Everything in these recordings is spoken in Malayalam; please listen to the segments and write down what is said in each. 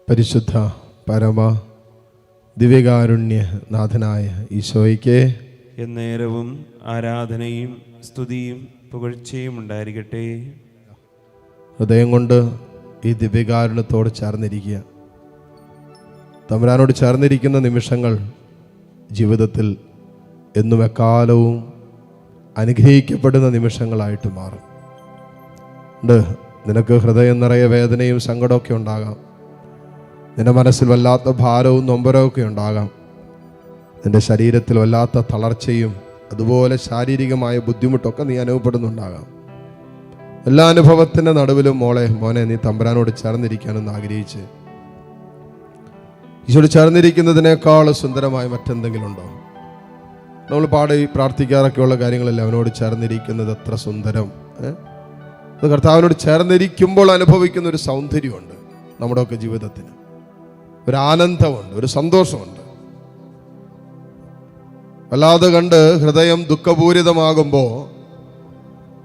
പരിശുദ്ധ പരമ ദിവ്യകാരുണ്യനാഥനായ ഈശോയ്ക്ക് എന്നേരവും ആരാധനയും സ്തുതിയും പുകഴ്ചയും ഉണ്ടായിരിക്കട്ടെ. ഹൃദയം കൊണ്ട് ഈ ദിവ്യകാരുണ്യത്തോട് ചേർന്നിരിക്കുക. തമ്പുരാനോട് ചേർന്നിരിക്കുന്ന നിമിഷങ്ങൾ ജീവിതത്തിൽ എന്നും എക്കാലവും അനുഗ്രഹിക്കപ്പെടുന്ന നിമിഷങ്ങളായിട്ട് മാറും. നിനക്ക് ഹൃദയം നിറയെ വേദനയും സങ്കടമൊക്കെ ഉണ്ടാകാം. നിന്റെ മനസ്സിൽ വല്ലാത്ത ഭാരവും നൊമ്പരമൊക്കെ ഉണ്ടാകാം. നിന്റെ ശരീരത്തിൽ വല്ലാത്ത തളർച്ചയും അതുപോലെ ശാരീരികമായ ബുദ്ധിമുട്ടൊക്കെ നീ അനുഭവപ്പെടുന്നുണ്ടാകാം. എല്ലാ അനുഭവത്തിൻ്റെ നടുവിലും മോനെ നീ തമ്പുരാനോട് ചേർന്നിരിക്കാനെന്ന് ആഗ്രഹിച്ച് ഈശോട് ചേർന്നിരിക്കുന്നതിനേക്കാൾ സുന്ദരമായ മറ്റെന്തെങ്കിലും ഉണ്ടോ? നമ്മൾ പാടി പ്രാർത്ഥിക്കാറൊക്കെയുള്ള കാര്യങ്ങളല്ലേ അവനോട് ചേർന്നിരിക്കുന്നത് എത്ര സുന്ദരം. അത് കർത്താവിനോട് ചേർന്നിരിക്കുമ്പോൾ അനുഭവിക്കുന്ന ഒരു സൗന്ദര്യമുണ്ട്. നമ്മുടെയൊക്കെ ജീവിതത്തിന് ഒരു ആനന്ദമുണ്ട്, ഒരു സന്തോഷമുണ്ട്. വല്ലാതെ കണ്ട് ഹൃദയം ദുഃഖപൂരിതമാകുമ്പോൾ,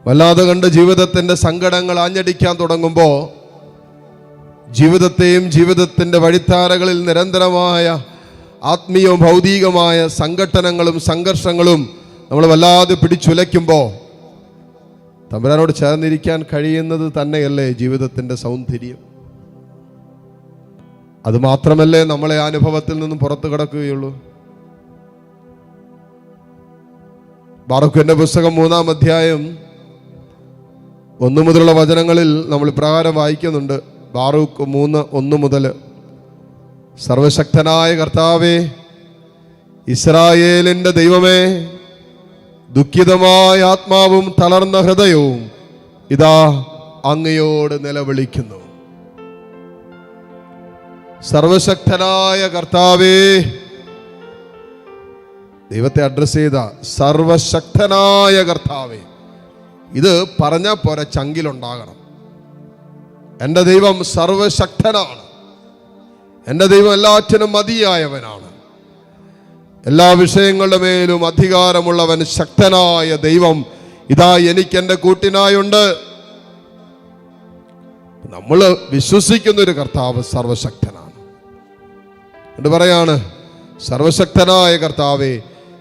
വല്ലാതെ കണ്ട് ജീവിതത്തിൻ്റെ സങ്കടങ്ങൾ ആഞ്ഞടിക്കാൻ തുടങ്ങുമ്പോൾ, ജീവിതത്തെയും ജീവിതത്തിൻ്റെ വഴിത്താരകളിൽ നിരന്തരമായ ആത്മീയവും ഭൗതികമായ സംഘട്ടനങ്ങളും സംഘർഷങ്ങളും നമ്മൾ വല്ലാതെ പിടിച്ചുലയ്ക്കുമ്പോൾ തമ്പുരാനോട് ചേർന്നിരിക്കാൻ കഴിയുന്നത് തന്നെയല്ലേ ജീവിതത്തിൻ്റെ സൗന്ദര്യം. അതുമാത്രമല്ലേ നമ്മളെ ആ അനുഭവത്തിൽ നിന്നും പുറത്തു കിടക്കുകയുള്ളൂ. ബാറൂക്കിന്റെ പുസ്തകം 3-ാം അധ്യായം 1 മുതലുള്ള വചനങ്ങളിൽ നമ്മൾ ഇപ്രകാരം വായിക്കുന്നുണ്ട്. ബാറൂക്ക് 3:1 മുതൽ. സർവശക്തനായ കർത്താവേ, ഇസ്രായേലിന്റെ ദൈവമേ, ദുഃഖിതമായ ആത്മാവും തളർന്ന ഹൃദയവും ഇതാ അങ്ങയോട് നിലവിളിക്കുന്നു. സർവശക്തനായ കർത്താവേ, ദൈവത്തെ അഡ്രസ് ചെയ്ത സർവശക്തനായ കർത്താവേ. ഇത് പറഞ്ഞാൽ പോരെ, ചങ്കിലുണ്ടാകണം. എൻ്റെ ദൈവം സർവശക്തനാണ്. എൻ്റെ ദൈവം എല്ലാറ്റിനും മതിയായവനാണ്. എല്ലാ വിഷയങ്ങളുടെ മേലും അധികാരമുള്ളവൻ ശക്തനായ ദൈവം ഇതാ എനിക്ക് എൻ്റെ കൂട്ടിനായുണ്ട്. നമ്മൾ വിശ്വസിക്കുന്ന ഒരു കർത്താവ് സർവശക്തനാണ്. എന്നിട്ട് പറയാണ്, സർവശക്തനായ കർത്താവേ,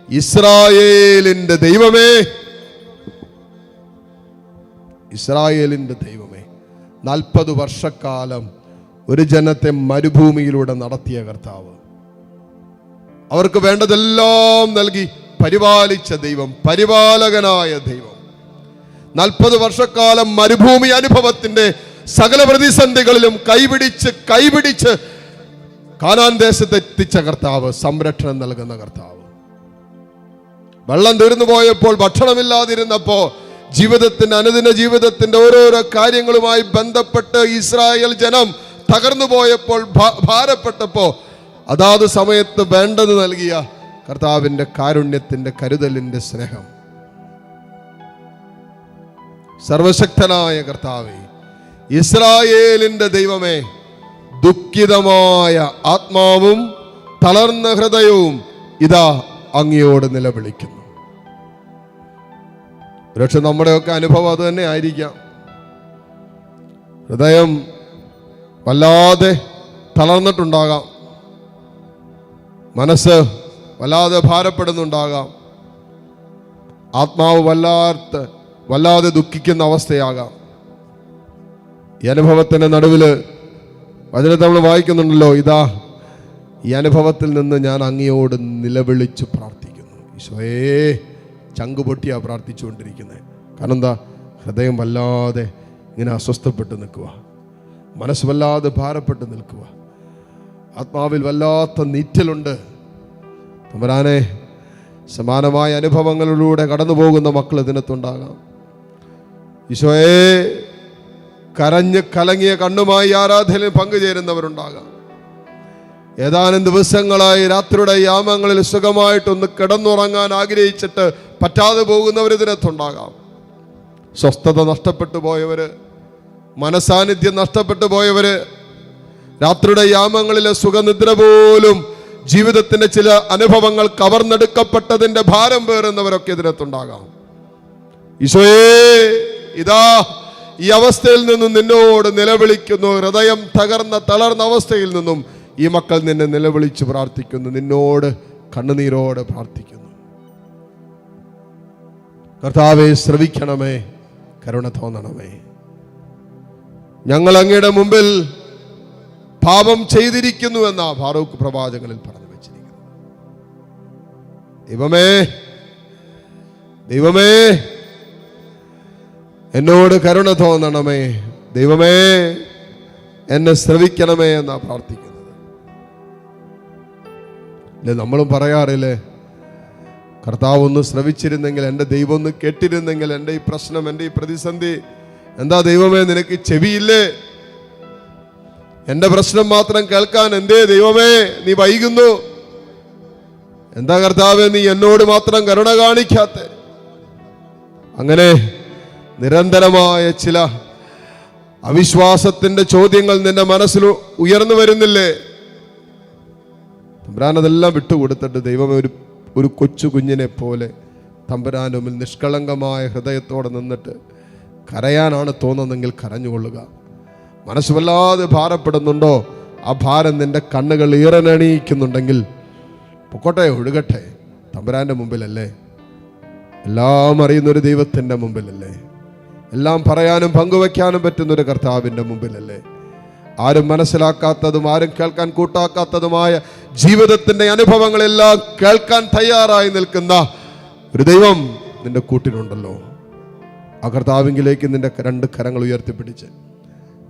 ഇസ്രായേലിന്റെ ദൈവമേ, ഇസ്രായേലിന്റെ ദൈവമേ. 40 വർഷക്കാലം ഒരു ജനത്തെ മരുഭൂമിയിലൂടെ നടത്തിയ കർത്താവ്, അവർക്ക് വേണ്ടതെല്ലാം നൽകി പരിപാലിച്ച ദൈവം, പരിപാലകനായ ദൈവം. 40 വർഷക്കാലം മരുഭൂമി അനുഭവത്തിന്റെ സകല പ്രതിസന്ധികളിലും കൈപിടിച്ച് കാനാൻ ദേശത്തെത്തിച്ച കർത്താവ്, സംരക്ഷണം നൽകുന്ന കർത്താവ്. വെള്ളം തീർന്നു പോയപ്പോൾ, ഭക്ഷണമില്ലാതിരുന്നപ്പോ, ജീവിതത്തിന്റെ അനുദിന ജീവിതത്തിന്റെ ഓരോരോ കാര്യങ്ങളുമായി ബന്ധപ്പെട്ട് ഇസ്രായേൽ ജനം തകർന്നു പോയപ്പോൾ, ഭാരപ്പെട്ടപ്പോ അതാത് സമയത്ത് വേണ്ടത് നൽകിയ കർത്താവിന്റെ കാരുണ്യത്തിന്റെ കരുതലിന്റെ സ്നേഹം. സർവശക്തനായ കർത്താവേ, ഇസ്രായേലിന്റെ ദൈവമേ, ദുഃഖിതമായ ആത്മാവും തളർന്ന ഹൃദയവും ഇതാ അങ്ങയോട് നിലവിളിക്കുന്നു. പക്ഷെ നമ്മുടെയൊക്കെ അനുഭവം അത് തന്നെ ആയിരിക്കാം. ഹൃദയം വല്ലാതെ തളർന്നിട്ടുണ്ടാകാം, മനസ്സ് വല്ലാതെ ഭാരപ്പെടുന്നുണ്ടാകാം, ആത്മാവ് വല്ലാതെ ദുഃഖിക്കുന്ന അവസ്ഥയാകാം. ഈ അനുഭവത്തിന്റെ നടുവില് വചനത്തിൽ നമ്മൾ വായിക്കുന്നുണ്ടല്ലോ, ഇതാ ഈ അനുഭവത്തിൽ നിന്ന് ഞാൻ അങ്ങയോട് നിലവിളിച്ച് പ്രാർത്ഥിക്കുന്നു. ഈശോയേ, ചങ്കുപൊട്ടിയാ പ്രാർത്ഥിച്ചുകൊണ്ടിരിക്കുന്നത്. കാരണം എന്താ? ഹൃദയം വല്ലാതെ ഇങ്ങനെ അസ്വസ്ഥപ്പെട്ട് നിൽക്കുക, മനസ്സ് വല്ലാതെ ഭാരപ്പെട്ട് നിൽക്കുക, ആത്മാവിൽ വല്ലാത്ത നീറ്റലുണ്ട്. തമ്പുരാനെ, സമാനമായ അനുഭവങ്ങളിലൂടെ കടന്നു പോകുന്ന മക്കൾ ഇതിനകത്തുണ്ടാകാം. ഈശോയെ, കരഞ്ഞ് കലങ്ങിയ കണ്ണുമായി ആരാധനയിൽ പങ്കുചേരുന്നവരുണ്ടാകാം. ഏതാനും ദിവസങ്ങളായി രാത്രിയുടെ യാമങ്ങളിൽ സുഖമായിട്ടൊന്ന് കിടന്നുറങ്ങാൻ ആഗ്രഹിച്ചിട്ട് പറ്റാതെ പോകുന്നവർ ഇതിനകത്തുണ്ടാകാം. സ്വസ്ഥത നഷ്ടപ്പെട്ടു പോയവര്, മനസാന്നിധ്യം നഷ്ടപ്പെട്ടു പോയവര്, രാത്രിയുടെ യാമങ്ങളിലെ സുഖനിദ്ര പോലും ജീവിതത്തിന്റെ ചില അനുഭവങ്ങൾ കവർന്നെടുക്കപ്പെട്ടതിന്റെ ഭാരം പേറുന്നവരൊക്കെ ഇതിനകത്തുണ്ടാകാം. ഈശോയേ, ഇതാ ഈ അവസ്ഥയിൽ നിന്നും നിന്നോട് നിലവിളിക്കുന്നു. ഹൃദയം തളർന്ന അവസ്ഥയിൽ നിന്നും ഈ മക്കൾ നിന്നെ നിലവിളിച്ച് പ്രാർത്ഥിക്കുന്നു, നിന്നോട് കണ്ണുനീരോടെ പ്രാർത്ഥിക്കുന്നു. കർത്താവേ, ശ്രവിക്കണമേ, കരുണ തോന്നണമേ. ഞങ്ങൾ അങ്ങയുടെ മുമ്പിൽ പാപം ചെയ്തിരിക്കുന്നു എന്നാ ഫാറൂഖ് പ്രവാചകനിൽ പറഞ്ഞു വെച്ചിരിക്കുന്നത്. ദൈവമേ, എന്നോട് കരുണ തോന്നണമേ, ദൈവമേ എന്നെ ശ്രവിക്കണമേ എന്നാ പ്രാർത്ഥിക്കുന്നത്. അല്ലേ, നമ്മളും പറയാറില്ലേ, കർത്താവ് ഒന്ന് ശ്രവിച്ചിരുന്നെങ്കിൽ, എൻ്റെ ദൈവം ഒന്ന് കേട്ടിരുന്നെങ്കിൽ, എൻ്റെ ഈ പ്രശ്നം, എൻ്റെ ഈ പ്രതിസന്ധി, എന്താ ദൈവമേ നിനക്ക് ചെവിയില്ലേ? എൻ്റെ പ്രശ്നം മാത്രം കേൾക്കാൻ എന്തേ ദൈവമേ നീ വൈകുന്നു? എന്താ കർത്താവേ നീ എന്നോട് മാത്രം കരുണ കാണിക്കാത്തെ? അങ്ങനെ നിരന്തരമായ ചില അവിശ്വാസത്തിന്റെ ചോദ്യങ്ങൾ നിന്റെ മനസ്സിൽ ഉയർന്നു വരുന്നില്ലേ? തമ്പുരാൻ അതെല്ലാം വിട്ടുകൊടുത്തിട്ട് ദൈവമേ ഒരു കൊച്ചു കുഞ്ഞിനെ പോലെ തമ്പുരാന്റെ മുമ്പിൽ നിഷ്കളങ്കമായ ഹൃദയത്തോടെ നിന്നിട്ട് കരയാനാണ് തോന്നുന്നതെങ്കിൽ കരഞ്ഞുകൊള്ളുക. മനസ്സ് വല്ലാതെ ഭാരപ്പെടുന്നുണ്ടോ? ആ ഭാരം നിന്റെ കണ്ണുകൾ ഈറനണിയിക്കുന്നുണ്ടെങ്കിൽ പൊക്കോട്ടെ, ഒഴുകട്ടെ. തമ്പുരാന്റെ മുമ്പിലല്ലേ, എല്ലാം അറിയുന്നൊരു ദൈവത്തിൻ്റെ മുമ്പിലല്ലേ, എല്ലാം പറയാനും പങ്കുവയ്ക്കാനും പറ്റുന്നൊരു കർത്താവിൻ്റെ മുമ്പിലല്ലേ, ആരും മനസ്സിലാക്കാത്തതും ആരും കേൾക്കാൻ കൂട്ടാക്കാത്തതുമായ ജീവിതത്തിൻ്റെ അനുഭവങ്ങളെല്ലാം കേൾക്കാൻ തയ്യാറായി നിൽക്കുന്ന ഒരു ദൈവം നിന്റെ കൂട്ടിനുണ്ടല്ലോ. ആ കർത്താവിങ്കിലേക്ക് നിന്റെ രണ്ട് കരങ്ങൾ ഉയർത്തിപ്പിടിച്ച്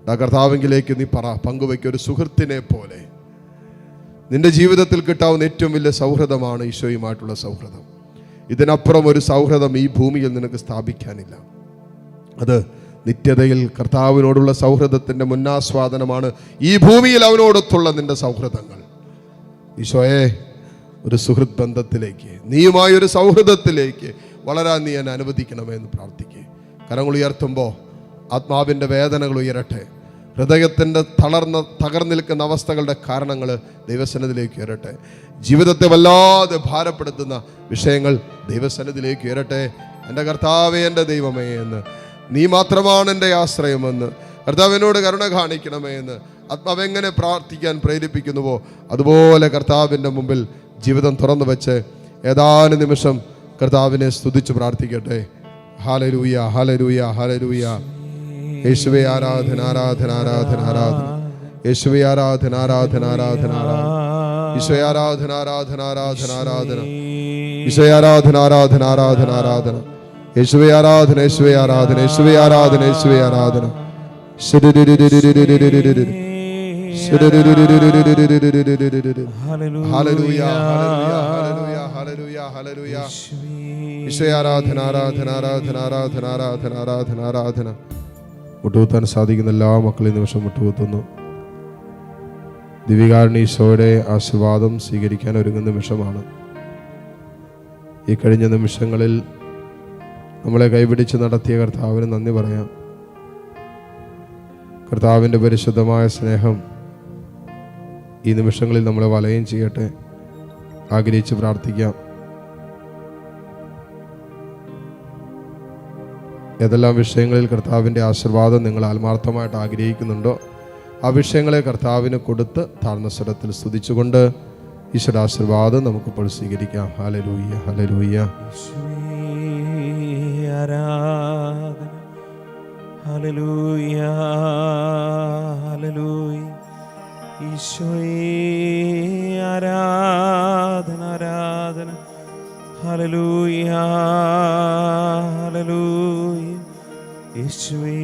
ആ കർത്താവിങ്കിലേക്ക് നീ പങ്കുവയ്ക്കുക. ഒരു സുഹൃത്തിനെ പോലെ നിന്റെ ജീവിതത്തിൽ കിട്ടാവുന്ന ഏറ്റവും വലിയ സൗഹൃദമാണ് ഈശോയുമായിട്ടുള്ള സൗഹൃദം. ഇതിനപ്പുറം ഒരു സൗഹൃദം ഈ ഭൂമിയിൽ നിനക്ക് സ്ഥാപിക്കാനില്ല. അത് നിത്യതയിൽ കർത്താവിനോടുള്ള സൗഹൃദത്തിൻ്റെ മുന്നാസ്വാദനമാണ് ഈ ഭൂമിയിൽ അവനോടൊത്തുള്ള നിന്റെ സൗഹൃദങ്ങൾ. ഈശോയെ, ഒരു സുഹൃത്ത് ബന്ധത്തിലേക്ക്, നീയുമായൊരു സൗഹൃദത്തിലേക്ക് വളരാൻ നീ എന്നെ അനുവദിക്കണമേ എന്ന് പ്രാർത്ഥിക്കുക. കരങ്ങൾ ഉയർത്തുമ്പോൾ ആത്മാവിൻ്റെ വേദനകൾ ഉയരട്ടെ. ഹൃദയത്തിൻ്റെ തകർന്നിരിക്കുന്ന അവസ്ഥകളുടെ കാരണങ്ങൾ ദൈവസന്നിധിയിലേക്ക് ഉയരട്ടെ. ജീവിതത്തെ വല്ലാതെ ഭാരപ്പെടുത്തുന്ന വിഷയങ്ങൾ ദൈവസന്നിധിയിലേക്ക് ഉയരട്ടെ. എൻ്റെ കർത്താവേ, എൻ്റെ ദൈവമേ എന്ന്, നീ മാത്രമാണ് എൻ്റെ ആശ്രയമെന്ന്, കർത്താവിനോട് കരുണ കാണിക്കണമേ എന്ന് ആത്മാവെങ്ങനെ പ്രാർത്ഥിക്കാൻ പ്രേരിപ്പിക്കുന്നുവോ അതുപോലെ കർത്താവിൻ്റെ മുമ്പിൽ ജീവിതം തുറന്നു വെച്ച് ഏതാനും നിമിഷം കർത്താവിനെ സ്തുതിച്ച് പ്രാർത്ഥിക്കട്ടെ. Hallelujah, hallelujah, hallelujah. യേശുവേ ആരാധന, ആരാധന, ആരാധന, ആരാധന. യേശുവേ ആരാധന, ആരാധന, ആരാധന, ആരാധന. ഈശോയെ ആരാധന, ആരാധന, ആരാധന, ആരാധന. ഈശോയെ ആരാധന, ആരാധന, ആരാധന, ആരാധന. യേശുവേ ആരാധന, യേശുവേ ആരാധന, യേശുവേ ആരാധന, യേശുവേ ആരാധന. Hallelujah, hallelujah, hallelujah, hallelujah. ഈശോയെ ആരാധന, ആരാധന, ആരാധന, ആരാധന, ആരാധന, ആരാധന, ആരാധന. മുട്ടുകുത്താൻ സാധിക്കുന്ന എല്ലാ മക്കളെയും നിമിഷം മുട്ടുകുത്തുന്നു. ദിവ്യകാരുണ്യ ഈശോയുടെ ആശീർവാദം സ്വീകരിക്കാൻ ഒരുങ്ങുന്ന നിമിഷമാണ്. ഈ കഴിഞ്ഞ നിമിഷങ്ങളിൽ നമ്മളെ കൈപിടിച്ച് നടത്തിയ കർത്താവിന് നന്ദി പറയാം. കർത്താവിൻ്റെ പരിശുദ്ധമായ സ്നേഹം ഈ നിമിഷങ്ങളിൽ നമ്മളെ വലയം ചെയ്യട്ടെ. ആഗ്രഹിച്ച് പ്രാർത്ഥിക്കാം. ഏതെല്ലാം വിഷയങ്ങളിൽ കർത്താവിൻ്റെ ആശീർവാദം നിങ്ങൾ ആത്മാർത്ഥമായിട്ട് ആഗ്രഹിക്കുന്നുണ്ടോ ആ വിഷയങ്ങളെ കർത്താവിന് കൊടുത്ത് താഴ്ന്ന സ്വരത്തിൽ സ്തുതിച്ചുകൊണ്ട് ഈശ്വരാശീർവാദം നമുക്കിപ്പോൾ സ്വീകരിക്കാം. Hallelujah, hallelujah. ആരാധന, ഹല്ലേലൂയ, ഹല്ലേലൂയ. ഈശോയെ ആരാധന, ആരാധന, ഹല്ലേലൂയ, ഹല്ലേലൂയ. യേശുവേ